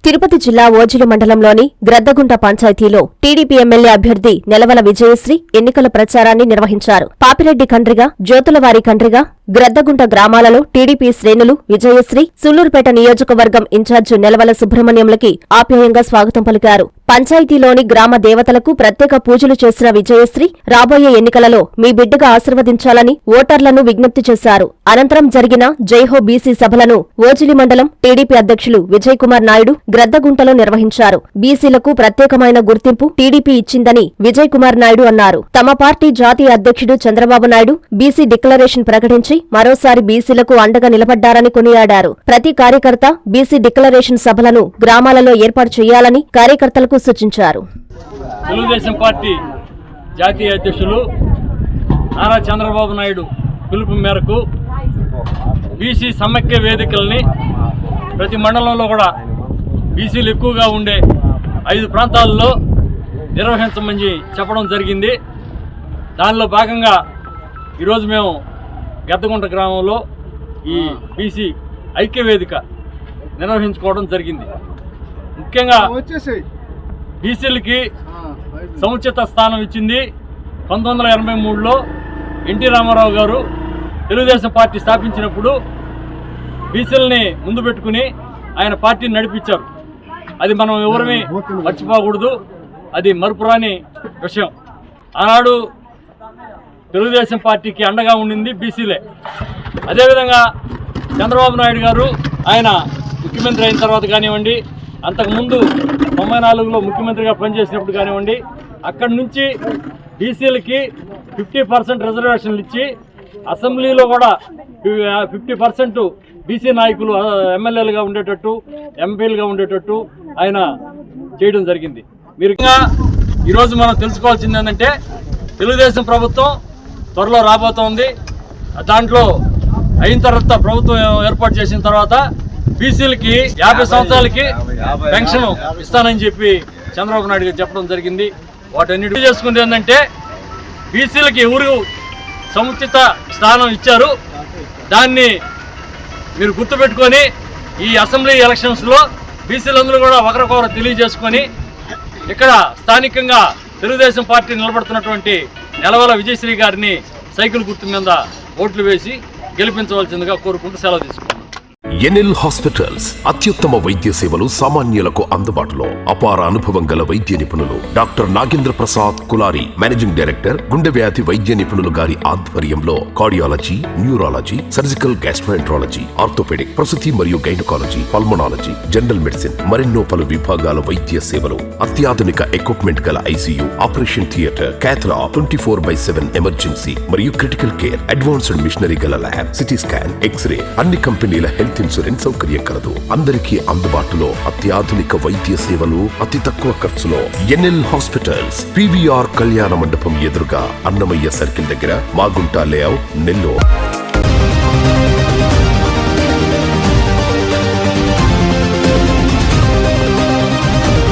తిరుపతి జిల్లా ఓజిలి మండలంలోని గ్రద్దగుంట పంచాయతీలో టీడీపీ ఎమ్మెల్యే అభ్యర్థి నెలవల విజయశ్రీ ఎన్నికల ప్రచారాన్ని నిర్వహించారు. పాపిరెడ్డి కండ్రిగ, జ్యోతులవారి కండ్రిగ, గ్రద్దగుంట గ్రామాలలో టీడీపీ శ్రేణులు విజయశ్రీ, సుళ్లూరుపేట నియోజకవర్గం ఇన్ఛార్జి నెలవల సుబ్రహ్మణ్యంలకి ఆప్యాయంగా స్వాగతం పలికారు. పంచాయతీలోని గ్రామ దేవతలకు ప్రత్యేక పూజలు చేసిన విజయశ్రీ రాబోయే ఎన్నికలలో మీ బిడ్డగా ఆశీర్వదించాలని ఓటర్లను విజ్ఞప్తి చేశారు. అనంతరం జరిగిన జైహో బీసీ సభలను ఓజిలి మండలం టీడీపీ అధ్యక్షులు విజయ్ కుమార్ నాయుడు గ్రద్దగుంటలో నిర్వహించారు. బీసీలకు ప్రత్యేకమైన గుర్తింపు టీడీపీ ఇచ్చిందని విజయ్ కుమార్ నాయుడు అన్నారు. తమ పార్టీ జాతీయ అధ్యక్షుడు చంద్రబాబు నాయుడు బీసీ డిక్లరేషన్ ప్రకటించి మరోసారి బీసీలకు అండగా నిలబడ్డారని కొనియాడారు. ప్రతి కార్యకర్త బీసీ డిక్లరేషన్ సభలను గ్రామాలలో ఏర్పాటు చేయాలని కార్యకర్తలకు సూచించారు. తెలుగుదేశం పార్టీ జాతీయ అధ్యక్షులు నారా చంద్రబాబు నాయుడు పిలుపు మేరకు బీసీ సమైక్య వేదికల్ని ప్రతి మండలంలో కూడా బీసీలు ఎక్కువగా ఉండే 5 ప్రాంతాల్లో నిర్వహించమని చెప్పడం జరిగింది. దానిలో భాగంగా ఈరోజు మేము గద్దగుంట గ్రామంలో ఈ బీసీ ఐక్య వేదిక నిర్వహించుకోవడం జరిగింది. ముఖ్యంగా బీసీలకి సముచిత స్థానం ఇచ్చింది 1983లో ఎన్టీ రామారావు గారు తెలుగుదేశం పార్టీ స్థాపించినప్పుడు బీసీలని ముందు పెట్టుకుని ఆయన పార్టీని నడిపించారు. అది మనం ఎవరిని మర్చిపోకూడదు, అది మరుపురాని విషయం. ఆనాడు తెలుగుదేశం పార్టీకి అండగా ఉండింది బీసీలే. అదేవిధంగా చంద్రబాబు నాయుడు గారు ఆయన ముఖ్యమంత్రి అయిన తర్వాత కానివ్వండి, అంతకుముందు 94లో ముఖ్యమంత్రిగా పనిచేసినప్పుడు కానివ్వండి, అక్కడి నుంచి బీసీలకి 50% రిజర్వేషన్లు ఇచ్చి అసెంబ్లీలో కూడా 50% బీసీ నాయకులు ఎమ్మెల్యేలుగా ఉండేటట్టు, ఎంపీలుగా ఉండేటట్టు ఆయన చేయడం జరిగింది. మీరు ఈరోజు మనం తెలుసుకోవాల్సింది ఏంటంటే తెలుగుదేశం ప్రభుత్వం త్వరలో రాబోతోంది. దాంట్లో అయిన తర్వాత ప్రభుత్వం ఏర్పాటు చేసిన తర్వాత బీసీలకి 50 సంవత్సరాలకి పెన్షన్ ఇస్తానని చెప్పి చంద్రబాబు నాయుడు గారు చెప్పడం జరిగింది. వాటన్నిటి చేసుకుంది ఏంటంటే బీసీలకి ఎవరు సముచిత స్థానం ఇచ్చారు, దాన్ని మీరు గుర్తుపెట్టుకొని ఈ అసెంబ్లీ ఎలక్షన్స్లో బీసీలందరూ కూడా ఒకరికొకరు తెలియజేసుకొని ఇక్కడ స్థానికంగా తెలుగుదేశం పార్టీ నిలబడుతున్నటువంటి నెలవల విజయశ్రీ గారిని సైకిల్ గుర్తు మీద ఓట్లు వేసి గెలిపించవలసిందిగా కోరుకుంటూ సెలవు తీసుకున్నాను. ఎన్ఎల్ హాస్పిటల్స్ అత్యుత్తమ వైద్య సేవలు సామాన్యులకు అందుబాటులో. అపార అనుభవం గల వైద్య నిపుణులు doctor Nagendra Prasad Kulari, managing director, గుండె వ్యాధి వైద్య నిపుణులు గారి ఆధ్వర్యంలో cardiology, neurology, surgical gastroenterology, orthopaedic, ప్రసూతి మరియు గైనకాలజీ, పల్మనాలజీ, జనరల్ మెడిసిన్ మరెన్నో పలు విభాగాల వైద్య సేవలు. అత్యాధునిక ఎక్విప్మెంట్ గల ఐసీయూ, ఆపరేషన్ థియేటర్, క్యాథ్లా, 24/7 ఎమర్జెన్సీ మరియు క్రిటికల్ కేర్, అడ్వాన్స్డ్ మిషనరీ గల ల్యాబ్, సిటీ స్కాన్, ఎక్స్రే, అన్ని కంపెనీల హెల్త్ ఇన్సూరెన్స్ సౌకర్యం కలదు. అందరికీ అందుబాటులో అత్యాధునిక వైద్య సేవలు అతి తక్కువ ఖర్చులో. ఎన్ఎల్ హాస్పిటల్స్, PVR కళ్యాణ మండపం ఎదురుగా, అన్నమయ్య సర్కిల్ దగ్గర, మాగుంట లేఅవుట్, నెల్లూరు.